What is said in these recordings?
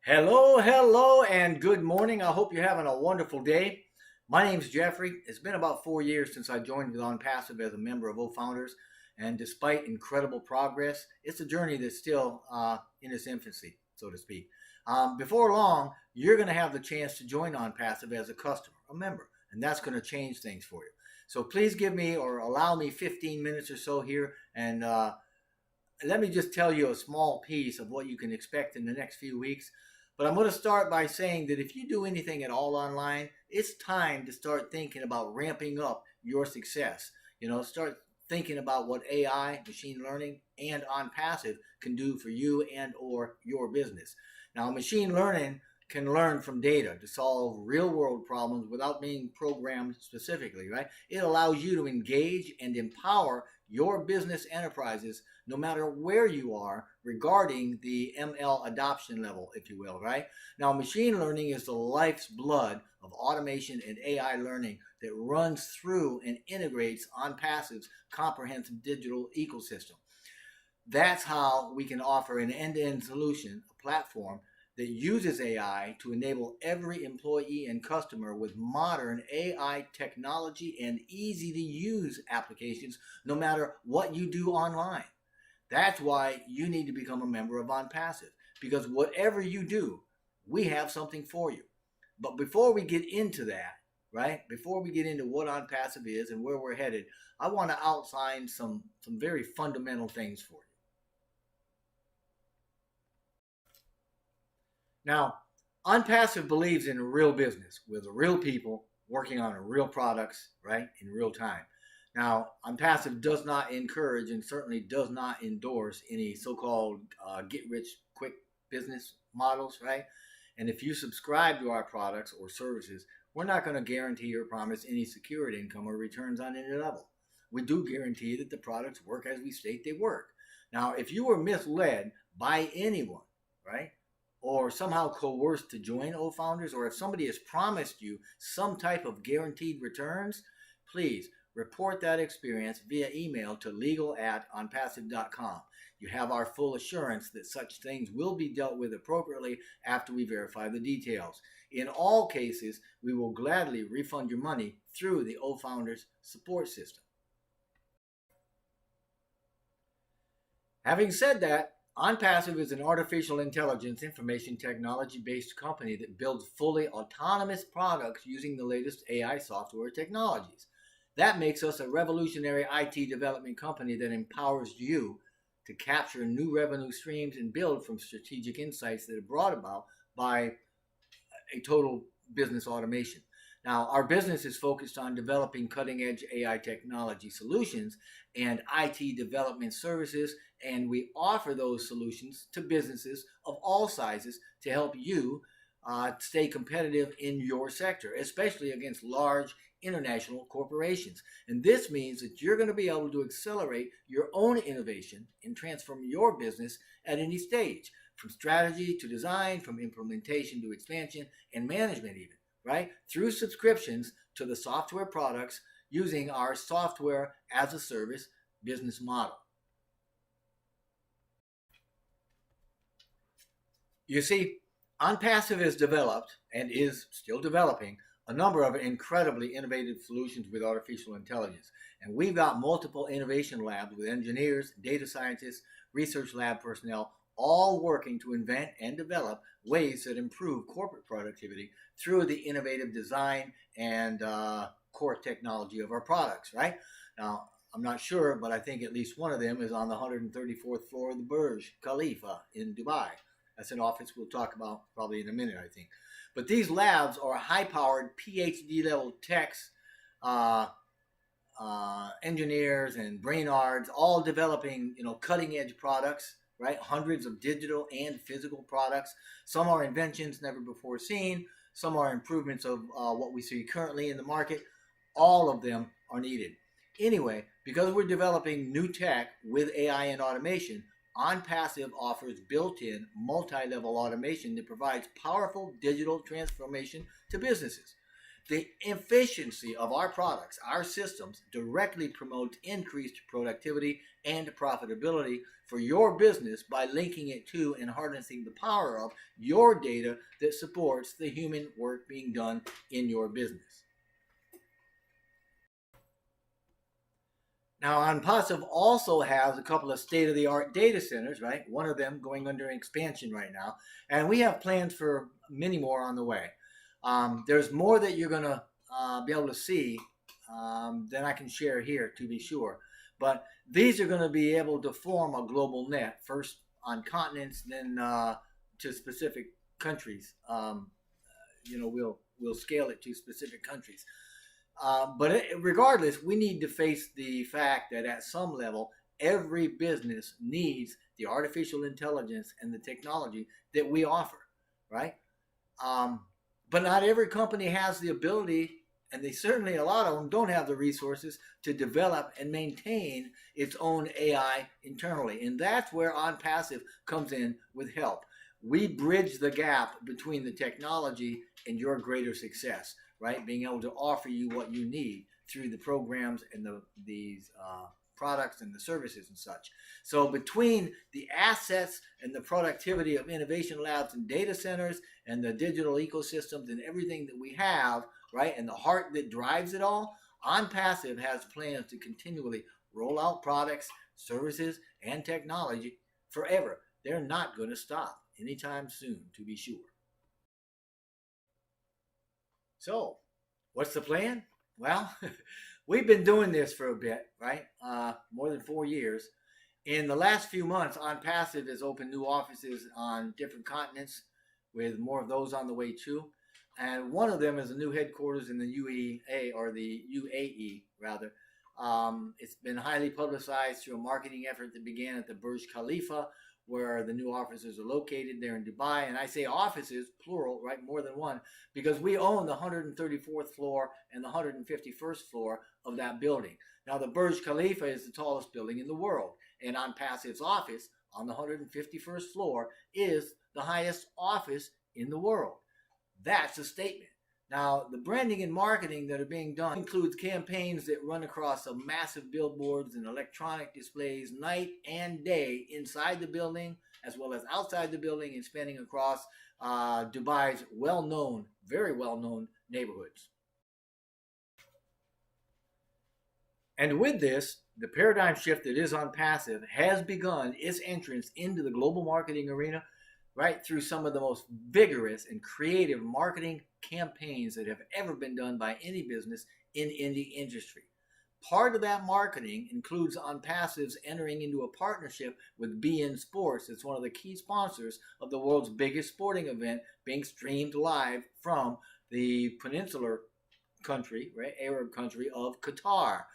Hello, and good morning. I hope you're having a wonderful day. My name's Jeffrey. It's been about 4 years since I joined with Onpassive as a member of OFounders, and despite incredible progress, it's a journey that's still in its infancy, so to speak. Before long, you're going to have the chance to join Onpassive as a customer, a member, and that's going to change things for you. So please give me or allow me 15 minutes or so here, and let me just tell you a small piece of what you can expect in the next few weeks. But I'm going to start by saying that if you do anything at all online, it's time to start thinking about ramping up your success. Start thinking about what AI, machine learning, and Onpassive can do for you and or your business. Now, machine learning can learn from data to solve real-world problems without being programmed specifically, right? It allows you to engage and empower your business enterprises no matter where you are regarding the ML adoption level, if you will, right? Now, machine learning is the life's blood of automation and AI learning that runs through and integrates Onpassive's comprehensive digital ecosystem. That's how we can offer an end-to-end solution, a platform that uses AI to enable every employee and customer with modern AI technology and easy-to-use applications, no matter what you do online. That's why you need to become a member of Onpassive, because whatever you do, we have something for you. But before we get into that, right, before we get into what Onpassive is and where we're headed, I want to outline some very fundamental things for you. Now, Onpassive believes in real business with real people working on real products, right, in real time. Now, Onpassive does not encourage and certainly does not endorse any so-called get-rich-quick business models, right? And if you subscribe to our products or services, we're not going to guarantee or promise any secured income or returns on any level. We do guarantee that the products work as we state they work. Now, if you were misled by anyone, right, or somehow coerced to join OFounders, or if somebody has promised you some type of guaranteed returns, please report that experience via email to legal@onpassive.com. You have our full assurance that such things will be dealt with appropriately after we verify the details. In all cases, we will gladly refund your money through the OFounders support system. Having said that, Onpassive is an artificial intelligence information technology-based company that builds fully autonomous products using the latest AI software technologies. That makes us a revolutionary IT development company that empowers you to capture new revenue streams and build from strategic insights that are brought about by a total business automation. Now, our business is focused on developing cutting-edge AI technology solutions and IT development services, and we offer those solutions to businesses of all sizes to help you stay competitive in your sector, especially against large international corporations. And this means that you're going to be able to accelerate your own innovation and transform your business at any stage, from strategy to design, from implementation to expansion and management even, right? Through subscriptions to the software products using our software as a service business model. You see, Onpassive has developed and is still developing a number of incredibly innovative solutions with artificial intelligence. And we've got multiple innovation labs with engineers, data scientists, research lab personnel, all working to invent and develop ways that improve corporate productivity through the innovative design and core technology of our products, right? Now, I'm not sure, but I think at least one of them is on the 134th floor of the Burj Khalifa in Dubai. That's an office we'll talk about probably in a minute, I think. But these labs are high-powered PhD-level techs, engineers, and brainards, all developing, cutting-edge products, right? Hundreds of digital and physical products. Some are inventions never before seen. Some are improvements of what we see currently in the market. All of them are needed. Anyway, because we're developing new tech with AI and automation, Onpassive offers built-in multi-level automation that provides powerful digital transformation to businesses. The efficiency of our products, our systems, directly promotes increased productivity and profitability for your business by linking it to and harnessing the power of your data that supports the human work being done in your business. Now, Onpassive also has a couple of state-of-the-art data centers, right? One of them going under expansion right now. And we have plans for many more on the way. There's more that you're going to be able to see than I can share here, to be sure. But these are going to be able to form a global net, first on continents, then to specific countries. We'll scale it to specific countries. But regardless, we need to face the fact that at some level, every business needs the artificial intelligence and the technology that we offer, right? But not every company has the ability, and they certainly, a lot of them don't have the resources to develop and maintain its own AI internally. And that's where Onpassive comes in with help. We bridge the gap between the technology and your greater success, right? Being able to offer you what you need through the programs and these products and the services and such. So between the assets and the productivity of innovation labs and data centers and the digital ecosystems and everything that we have, right, and the heart that drives it all, Onpassive has plans to continually roll out products, services, and technology forever. They're not going to stop anytime soon, to be sure. So, what's the plan? Well, we've been doing this for a bit, right? More than 4 years. In the last few months, Onpassive has opened new offices on different continents, with more of those on the way too. And one of them is a new headquarters in the UEA, or the UAE rather. It's been highly publicized through a marketing effort that began at the Burj Khalifa, where the new offices are located there in Dubai. And I say offices, plural, right, more than one, because we own the 134th floor and the 151st floor of that building. Now, the Burj Khalifa is the tallest building in the world, and Onpassive's office on the 151st floor is the highest office in the world. That's a statement. Now, the branding and marketing that are being done includes campaigns that run across some massive billboards and electronic displays night and day inside the building, as well as outside the building, and spanning across Dubai's well-known, very well-known neighborhoods. And with this, the paradigm shift that is Onpassive has begun its entrance into the global marketing arena, right, through some of the most vigorous and creative marketing campaigns that have ever been done by any business in the industry. Part of that marketing includes Onpassive's entering into a partnership with beIN Sports. It's one of the key sponsors of the world's biggest sporting event being streamed live from the peninsular country, right, Arab country of Qatar.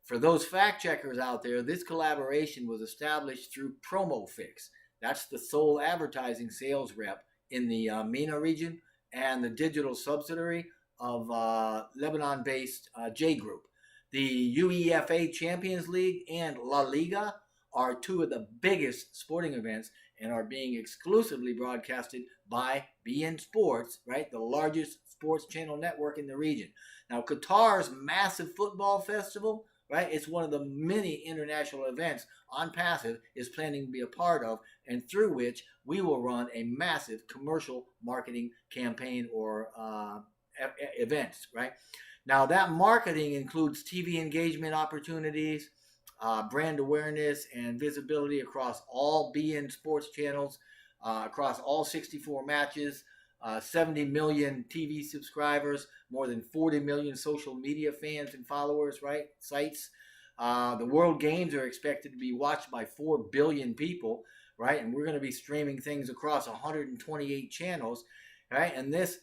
For those fact checkers out there, this collaboration was established through PromoFix. That's the sole advertising sales rep in the MENA region and the digital subsidiary of Lebanon-based J Group. The UEFA Champions League and La Liga are two of the biggest sporting events and are being exclusively broadcasted by beIN Sports, right, the largest sports channel network in the region. Now, Qatar's massive football festival, right, it's one of the many international events Onpassive is planning to be a part of, and through which we will run a massive commercial marketing campaign or events, right? Now, that marketing includes TV engagement opportunities, brand awareness and visibility across all beIN Sports channels, across all 64 matches, 70 million TV subscribers, more than 40 million social media fans and followers, right? Sites. The World Games are expected to be watched by 4 billion people, right? And we're going to be streaming things across 128 channels, right? And this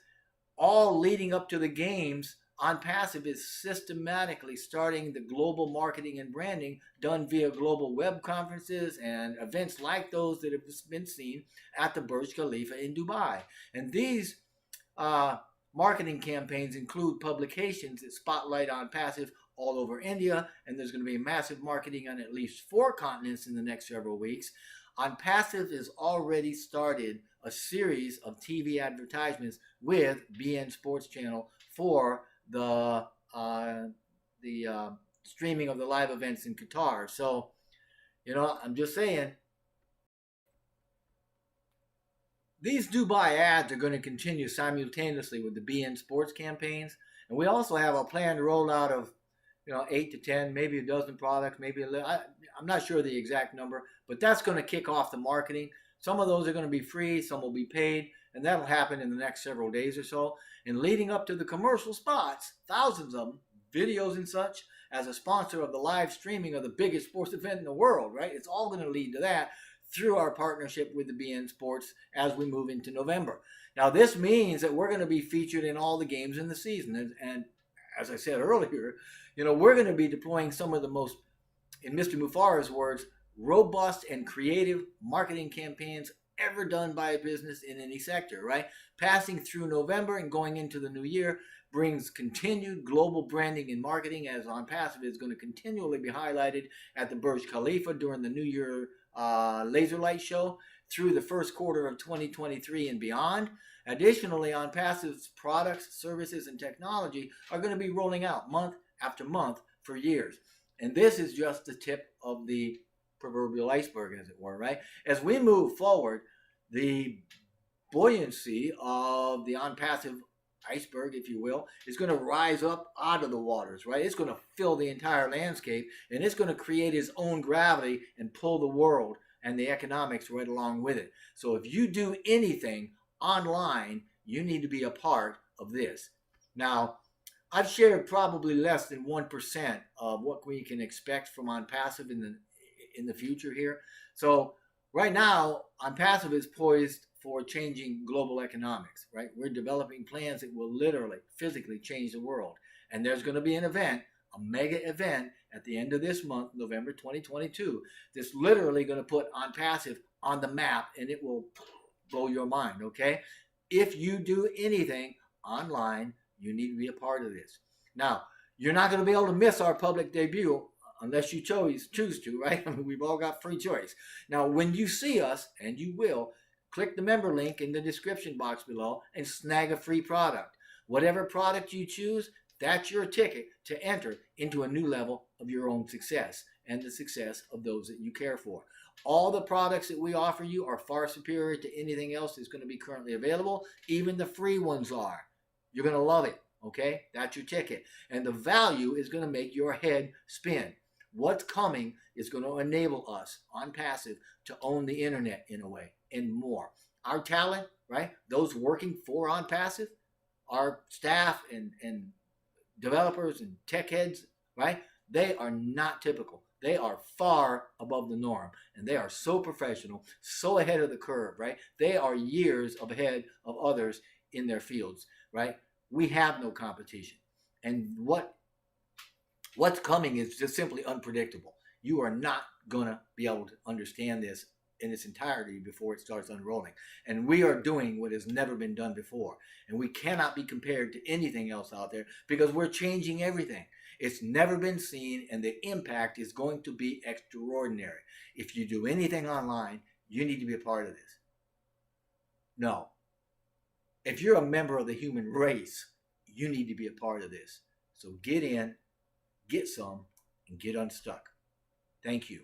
all leading up to the games. Onpassive is systematically starting the global marketing and branding done via global web conferences and events like those that have been seen at the Burj Khalifa in Dubai. And these marketing campaigns include publications that spotlight Onpassive all over India, and there's going to be massive marketing on at least 4 continents in the next several weeks. Onpassive has already started a series of TV advertisements with beIN Sports Channel for the streaming of the live events in Qatar. So, I'm just saying, these do buy ads are going to continue simultaneously with the BN Sports campaigns. And we also have a planned rollout of 8 to 10, maybe a dozen products, maybe a little. I'm not sure the exact number, but that's going to kick off the marketing. Some of those are going to be free, some will be paid, and that'll happen in the next several days or so. And leading up to the commercial spots, thousands of them, videos and such, as a sponsor of the live streaming of the biggest sports event in the world, right? It's all going to lead to that through our partnership with the BN Sports as we move into November. Now, this means that we're going to be featured in all the games in the season. And as I said earlier, we're going to be deploying some of the most, in Mr. Mufareh's words, robust and creative marketing campaigns ever done by a business in any sector, right? Passing through November and going into the new year brings continued global branding and marketing, as Onpassive is going to continually be highlighted at the Burj Khalifa during the New Year laser light show through the first quarter of 2023 and beyond. Additionally, Onpassive's products, services, and technology are going to be rolling out month after month for years. And this is just the tip of the proverbial iceberg, as it were, right? As we move forward, the buoyancy of the Onpassive iceberg, if you will, is going to rise up out of the waters, right? It's going to fill the entire landscape, and it's going to create its own gravity and pull the world and the economics right along with it. So if you do anything online, you need to be a part of this. Now, I've shared probably less than 1% of what we can expect from Onpassive in the future here. So right now, Onpassive is poised for changing global economics, right? We're developing plans that will literally, physically change the world. And there's going to be an event, a mega event at the end of this month, November 2022, that's literally going to put Onpassive on the map, and it will blow your mind, okay? If you do anything online, you need to be a part of this. Now, you're not going to be able to miss our public debut unless you choose to, right? I mean, we've all got free choice. Now, when you see us, and you will, click the member link in the description box below and snag a free product. Whatever product you choose, that's your ticket to enter into a new level of your own success and the success of those that you care for. All the products that we offer you are far superior to anything else that's going to be currently available. Even the free ones are. You're going to love it, okay? That's your ticket. And the value is going to make your head spin. What's coming is going to enable us, Onpassive, to own the internet in a way and more. Our talent, right? Those working for Onpassive, our staff and developers and tech heads, right? They are not typical. They are far above the norm, and they are so professional, so ahead of the curve, right? They are years ahead of others in their fields, right? We have no competition. And what's coming is just simply unpredictable. You are not going to be able to understand this in its entirety before it starts unrolling. And we are doing what has never been done before. And we cannot be compared to anything else out there because we're changing everything. It's never been seen, and the impact is going to be extraordinary. If you do anything online, you need to be a part of this. No. If you're a member of the human race, you need to be a part of this. So get in, get some, and get unstuck. Thank you.